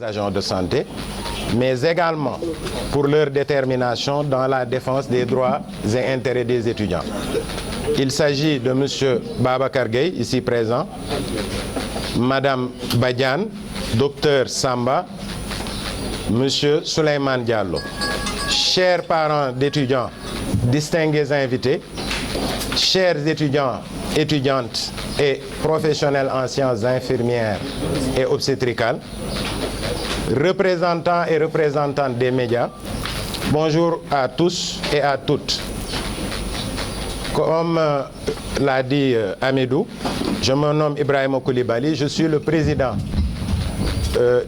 agents de santé, mais également pour leur détermination dans la défense des droits et intérêts des étudiants. Il s'agit de M. Babacar Gueye, ici présent, Mme Badiane, Dr Samba, M. Souleymane Diallo. Chers parents d'étudiants, distingués invités, chers étudiants, étudiantes et professionnels en sciences infirmières et obstétricales, représentants et représentantes des médias, bonjour à tous et à toutes. Comme l'a dit Amidou, je me nomme Ibrahima Koulibaly, je suis le président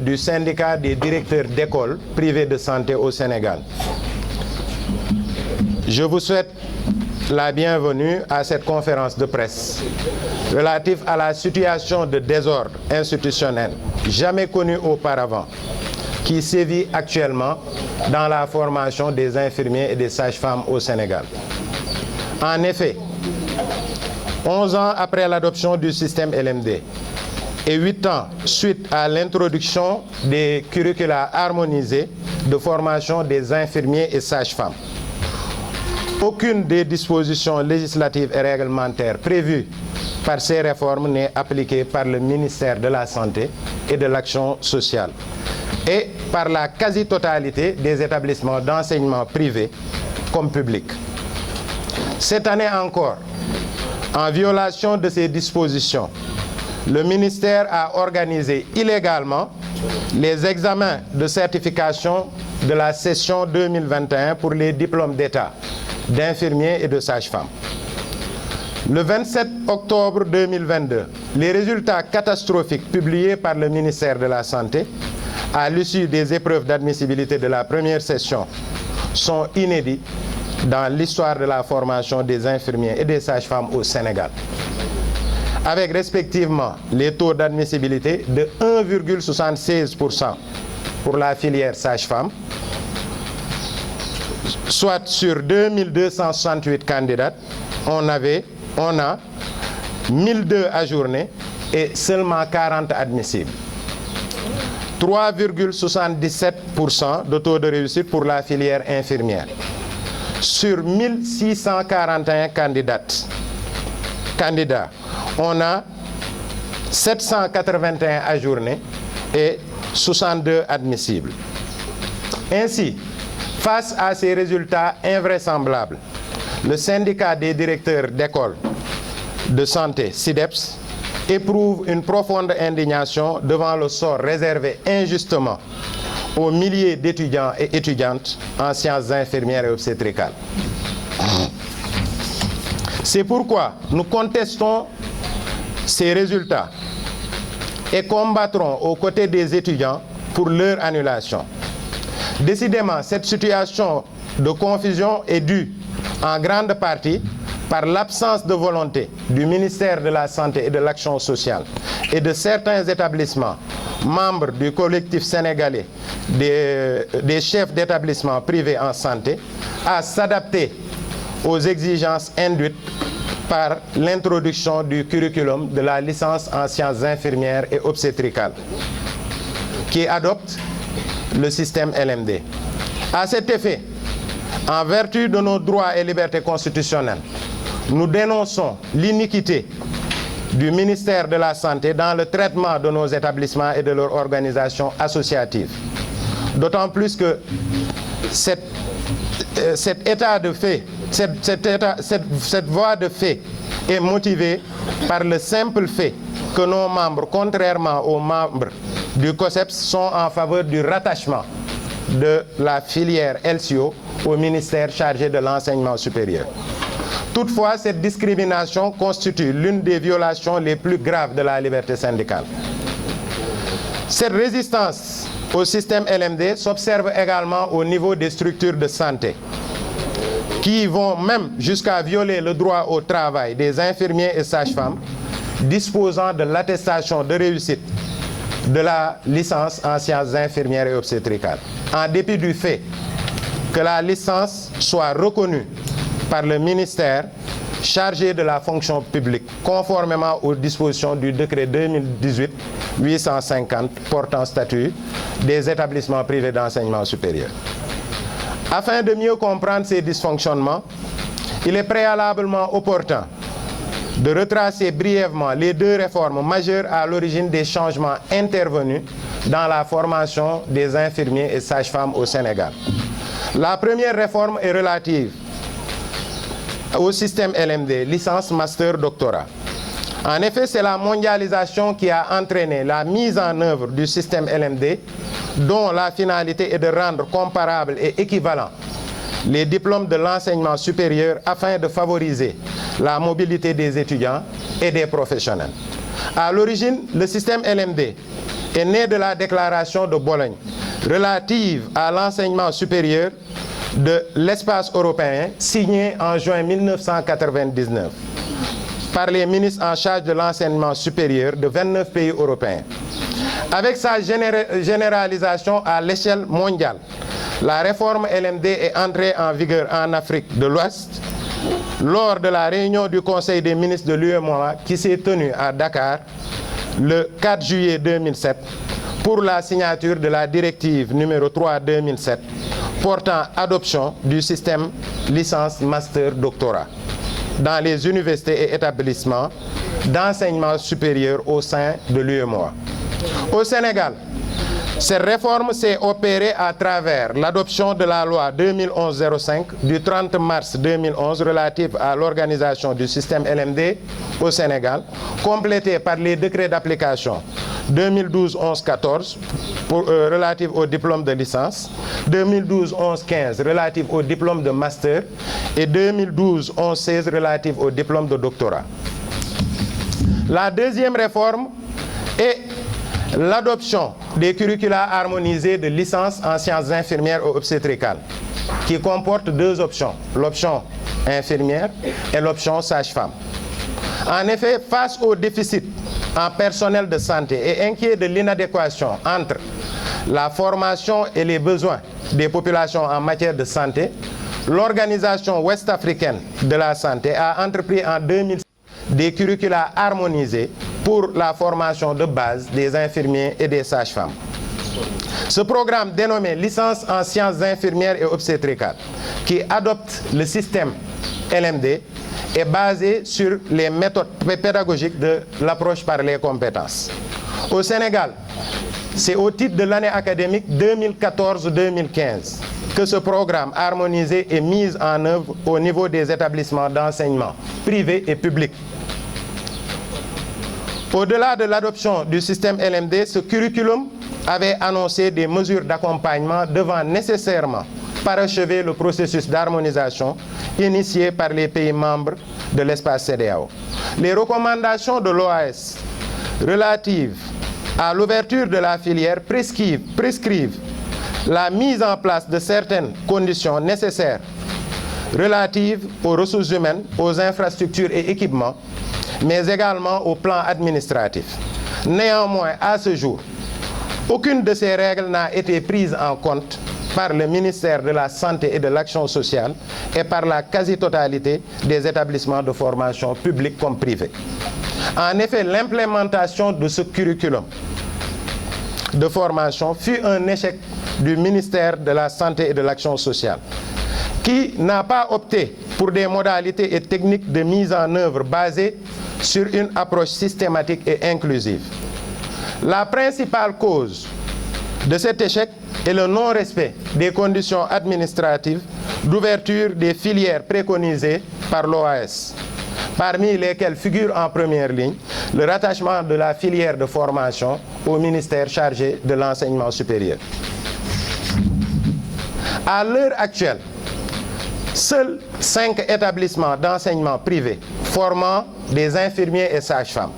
du syndicat des directeurs d'écoles privées de santé au Sénégal. Je vous souhaite la bienvenue à cette conférence de presse relative à la situation de désordre institutionnel jamais connue auparavant qui sévit actuellement dans la formation des infirmiers et des sages-femmes au Sénégal. En effet, 11 ans après l'adoption du système LMD et 8 ans suite à l'introduction des curricula harmonisés de formation des infirmiers et sages-femmes, aucune des dispositions législatives et réglementaires prévues par ces réformes n'est appliquée par le ministère de la Santé et de l'Action sociale et par la quasi-totalité des établissements d'enseignement privés comme publics. Cette année encore, en violation de ces dispositions, le ministère a organisé illégalement les examens de certification de la session 2021 pour les diplômes d'État d'infirmiers et de sages-femmes. Le 27 octobre 2022, les résultats catastrophiques publiés par le ministère de la Santé à l'issue des épreuves d'admissibilité de la première session sont inédits dans l'histoire de la formation des infirmiers et des sages-femmes au Sénégal, avec respectivement les taux d'admissibilité de 1,76% pour la filière sage-femme, soit sur 2268 candidates, on a 1002 ajournés et seulement 40 admissibles. 3,77% de taux de réussite pour la filière infirmière. Sur 1641 candidats, on a 781 ajournés et 62 admissibles. Ainsi, face à ces résultats invraisemblables, le syndicat des directeurs d'écoles de santé, SIDEPS, éprouve une profonde indignation devant le sort réservé injustement aux milliers d'étudiants et étudiantes en sciences infirmières et obstétricales. C'est pourquoi nous contestons ces résultats et combattrons aux côtés des étudiants pour leur annulation. Décidément, cette situation de confusion est due en grande partie par l'absence de volonté du ministère de la Santé et de l'Action sociale et de certains établissements membres du collectif sénégalais des chefs d'établissements privés en santé à s'adapter aux exigences induites par l'introduction du curriculum de la licence en sciences infirmières et obstétricales, qui adopte le système LMD. À cet effet, en vertu de nos droits et libertés constitutionnelles, nous dénonçons l'iniquité du ministère de la Santé dans le traitement de nos établissements et de leur organisation associative. D'autant plus que cet état de fait, cette voie de fait est motivée par le simple fait que nos membres, contrairement aux membres du COSEPS, sont en faveur du rattachement de la filière LCO au ministère chargé de l'enseignement supérieur. Toutefois, cette discrimination constitue l'une des violations les plus graves de la liberté syndicale. Cette résistance au système LMD s'observe également au niveau des structures de santé, qui vont même jusqu'à violer le droit au travail des infirmiers et sages-femmes disposant de l'attestation de réussite de la licence en sciences infirmières et obstétricales, en dépit du fait que la licence soit reconnue par le ministère chargé de la fonction publique, conformément aux dispositions du décret 2018 850 portant statut des établissements privés d'enseignement supérieur. Afin de mieux comprendre ces dysfonctionnements, il est préalablement opportun de retracer brièvement les deux réformes majeures à l'origine des changements intervenus dans la formation des infirmiers et sages-femmes au Sénégal. La première réforme est relative au système LMD, licence, master, doctorat. En effet, c'est la mondialisation qui a entraîné la mise en œuvre du système LMD, dont la finalité est de rendre comparables et équivalents les diplômes de l'enseignement supérieur afin de favoriser la mobilité des étudiants et des professionnels. À l'origine, le système LMD est né de la déclaration de Bologne relative à l'enseignement supérieur de l'espace européen signée en juin 1999 par les ministres en charge de l'enseignement supérieur de 29 pays européens. Avec sa généralisation à l'échelle mondiale, la réforme LMD est entrée en vigueur en Afrique de l'Ouest lors de la réunion du Conseil des ministres de l'UEMOA qui s'est tenue à Dakar le 4 juillet 2007 pour la signature de la directive numéro 3/2007 portant adoption du système licence, master, doctorat dans les universités et établissements d'enseignement supérieur au sein de l'UEMOA. Au Sénégal, cette réforme s'est opérée à travers l'adoption de la loi 2011-05 du 30 mars 2011 relative à l'organisation du système LMD au Sénégal, complétée par les décrets d'application 2012-11-14 relative au diplôme de licence, 2012-11-15 relative au diplôme de master et 2012-11-16 relative au diplôme de doctorat. La deuxième réforme est l'adoption des curricula harmonisés de licence en sciences infirmières et obstétricales, qui comporte deux options, l'option infirmière et l'option sage-femme. En effet, face au déficit en personnel de santé et inquiet de l'inadéquation entre la formation et les besoins des populations en matière de santé, l'Organisation ouest-africaine de la santé a entrepris en 2006 des curricula harmonisés pour la formation de base des infirmiers et des sages-femmes. Ce programme dénommé licence en sciences infirmières et obstétricales, qui adopte le système LMD, est basé sur les méthodes pédagogiques de l'approche par les compétences. Au Sénégal, c'est au titre de l'année académique 2014-2015 que ce programme harmonisé est mis en œuvre au niveau des établissements d'enseignement privés et publics. Au-delà de l'adoption du système LMD, ce curriculum avait annoncé des mesures d'accompagnement devant nécessairement parachever le processus d'harmonisation initié par les pays membres de l'espace CEDEAO. Les recommandations de l'OAS relatives à l'ouverture de la filière prescrivent la mise en place de certaines conditions nécessaires relatives aux ressources humaines, aux infrastructures et équipements, mais également au plan administratif. Néanmoins, à ce jour, aucune de ces règles n'a été prise en compte par le ministère de la Santé et de l'Action sociale et par la quasi-totalité des établissements de formation publics comme privés. En effet, l'implémentation de ce curriculum de formation fut un échec du ministère de la Santé et de l'Action sociale, qui n'a pas opté pour des modalités et techniques de mise en œuvre basées sur une approche systématique et inclusive. La principale cause de cet échec est le non-respect des conditions administratives d'ouverture des filières préconisées par l'OAS, parmi lesquelles figure en première ligne le rattachement de la filière de formation au ministère chargé de l'enseignement supérieur. À l'heure actuelle, seuls 5 établissements d'enseignement privés formant des infirmiers et sages-femmes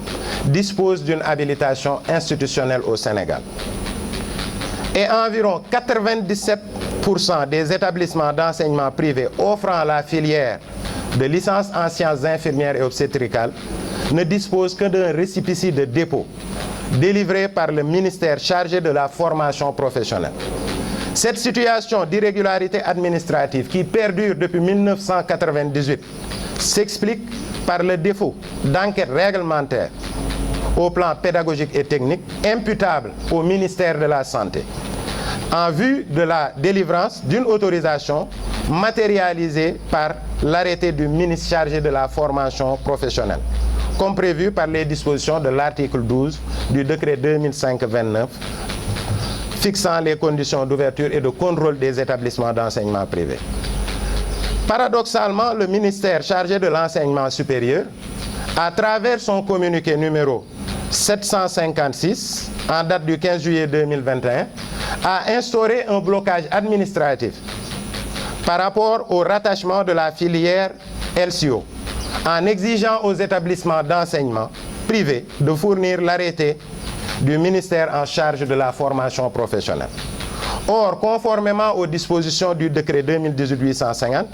disposent d'une habilitation institutionnelle au Sénégal. Et environ 97% des établissements d'enseignement privés offrant la filière de licence en sciences infirmières et obstétricales ne disposent que d'un récépissé de dépôt délivré par le ministère chargé de la formation professionnelle. Cette situation d'irrégularité administrative qui perdure depuis 1998 s'explique par le défaut d'enquête réglementaire au plan pédagogique et technique imputable au ministère de la Santé en vue de la délivrance d'une autorisation matérialisée par l'arrêté du ministre chargé de la formation professionnelle, comme prévu par les dispositions de l'article 12 du décret 2005-29 fixant les conditions d'ouverture et de contrôle des établissements d'enseignement privé. Paradoxalement, le ministère chargé de l'enseignement supérieur, à travers son communiqué numéro 756, en date du 15 juillet 2021, a instauré un blocage administratif par rapport au rattachement de la filière LCO, en exigeant aux établissements d'enseignement privés de fournir l'arrêté du ministère en charge de la formation professionnelle. Or, conformément aux dispositions du décret 2018-850,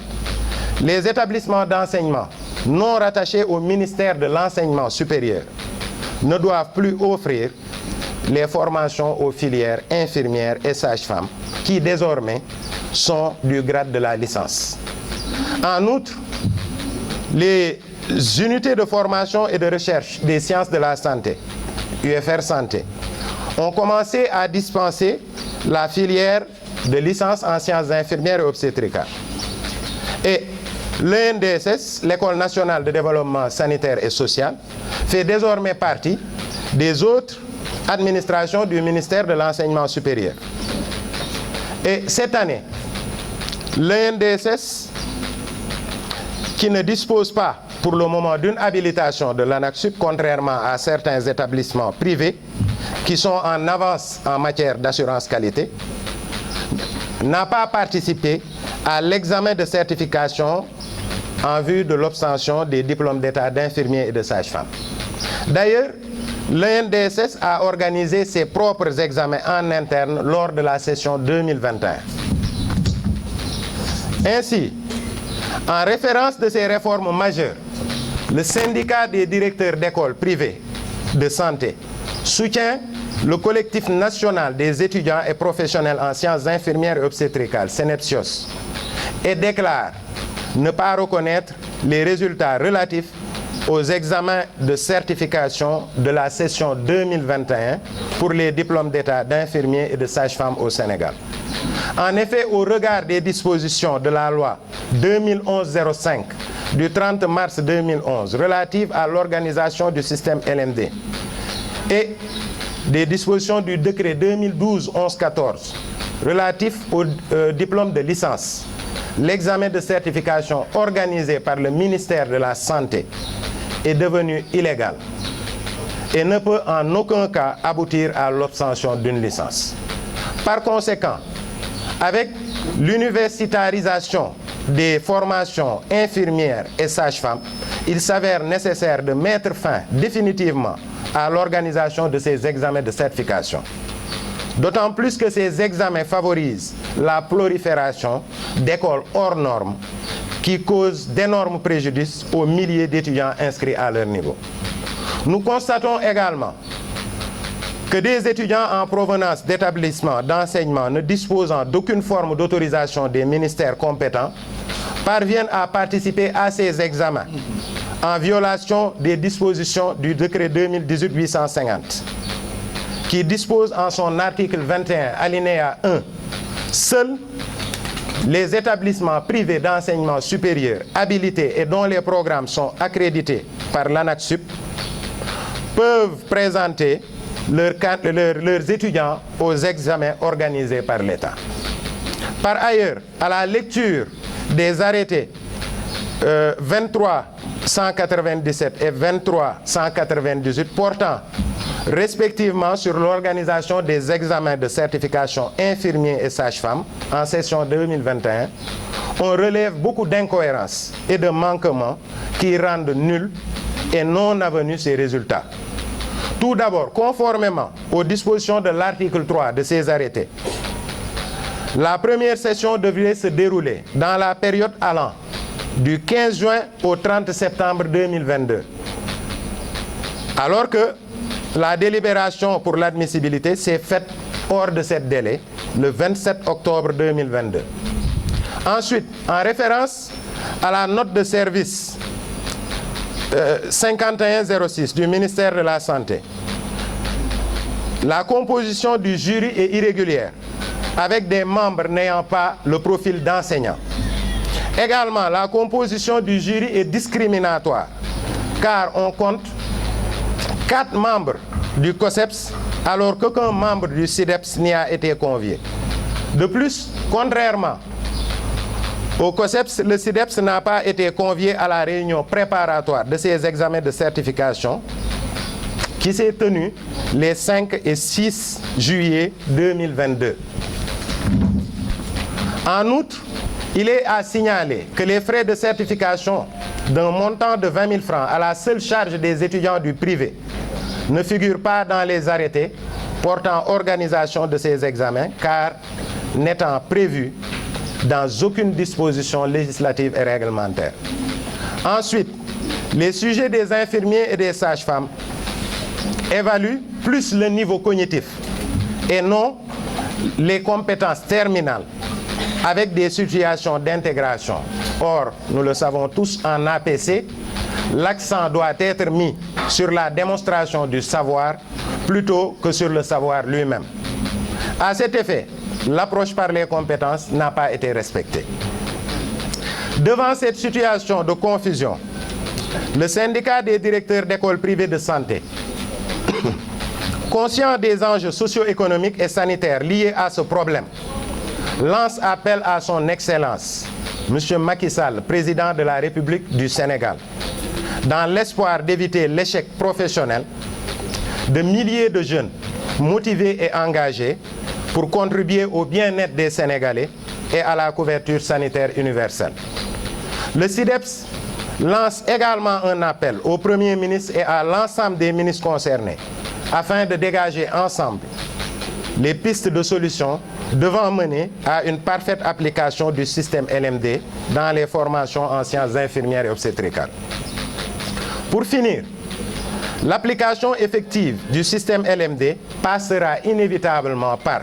les établissements d'enseignement non rattachés au ministère de l'enseignement supérieur ne doivent plus offrir les formations aux filières infirmières et sages-femmes qui désormais sont du grade de la licence. En outre, les unités de formation et de recherche des sciences de la santé, UFR Santé, ont commencé à dispenser la filière de licence en sciences infirmières et obstétricales. Et l'ENDSS, l'École nationale de développement sanitaire et social, fait désormais partie des autres administrations du ministère de l'enseignement supérieur. Et cette année, l'ENDSS, qui ne dispose pas pour le moment d'une habilitation de l'ANAQ-Sup, contrairement à certains établissements privés qui sont en avance en matière d'assurance qualité, n'a pas participé à l'examen de certification en vue de l'obtention des diplômes d'état d'infirmier et de sage-femme. D'ailleurs, l'ENDSS a organisé ses propres examens en interne lors de la session 2021. Ainsi, en référence de ces réformes majeures, le syndicat des directeurs d'écoles privées de santé soutient le collectif national des étudiants et professionnels en sciences infirmières et obstétricales, SNEPSIOS, et déclare ne pas reconnaître les résultats relatifs aux examens de certification de la session 2021 pour les diplômes d'état d'infirmier et de sage-femme au Sénégal. En effet, au regard des dispositions de la loi 2011-05 du 30 mars 2011 relative à l'organisation du système LMD et des dispositions du décret 2012-11-14 relatif au diplôme de licence, l'examen de certification organisé par le ministère de la Santé est devenu illégal et ne peut en aucun cas aboutir à l'obtention d'une licence. Par conséquent, avec l'universitarisation des formations infirmières et sages-femmes, il s'avère nécessaire de mettre fin définitivement à l'organisation de ces examens de certification. D'autant plus que ces examens favorisent la prolifération d'écoles hors normes qui causent d'énormes préjudices aux milliers d'étudiants inscrits à leur niveau. Nous constatons également que des étudiants en provenance d'établissements d'enseignement ne disposant d'aucune forme d'autorisation des ministères compétents parviennent à participer à ces examens en violation des dispositions du décret 2018-850 qui dispose en son article 21, alinéa 1, seuls les établissements privés d'enseignement supérieur habilités et dont les programmes sont accrédités par l'ANAQ-Sup peuvent présenter leurs étudiants aux examens organisés par l'État. Par ailleurs, à la lecture des arrêtés 23-197 et 23-198 portant respectivement sur l'organisation des examens de certification infirmiers et sages-femmes en session 2021, on relève beaucoup d'incohérences et de manquements qui rendent nuls et non avenus ces résultats. Tout d'abord, conformément aux dispositions de l'article 3 de ces arrêtés, la première session devrait se dérouler dans la période allant du 15 juin au 30 septembre 2022, alors que la délibération pour l'admissibilité s'est faite hors de ce délai, le 27 octobre 2022. Ensuite, en référence à la note de service 5106 du ministère de la Santé. La composition du jury est irrégulière, avec des membres n'ayant pas le profil d'enseignant. Également, la composition du jury est discriminatoire, car on compte 4 membres du COSEPS, alors qu'aucun membre du SIDEPS n'y a été convié. De plus, contrairement au COSEPS, le SIDEPS n'a pas été convié à la réunion préparatoire de ces examens de certification qui s'est tenue les 5 et 6 juillet 2022. En outre, il est à signaler que les frais de certification d'un montant de 20 000 francs à la seule charge des étudiants du privé ne figurent pas dans les arrêtés portant organisation de ces examens, car n'étant prévus dans aucune disposition législative et réglementaire. Ensuite, les sujets des infirmiers et des sages-femmes évaluent plus le niveau cognitif et non les compétences terminales, avec des situations d'intégration. Or, nous le savons tous, en APC, l'accent doit être mis sur la démonstration du savoir plutôt que sur le savoir lui-même. À cet effet, l'approche par les compétences n'a pas été respectée. Devant cette situation de confusion, le syndicat des directeurs d'écoles privées de santé, conscient des enjeux socio-économiques et sanitaires liés à ce problème, lance appel à son Excellence, M. Macky Sall, président de la République du Sénégal, dans l'espoir d'éviter l'échec professionnel de milliers de jeunes motivés et engagés pour contribuer au bien-être des Sénégalais et à la couverture sanitaire universelle. Le SIDEPS lance également un appel au Premier ministre et à l'ensemble des ministres concernés afin de dégager ensemble les pistes de solutions devant mener à une parfaite application du système LMD dans les formations en sciences infirmières et obstétricales. Pour finir, l'application effective du système LMD passera inévitablement par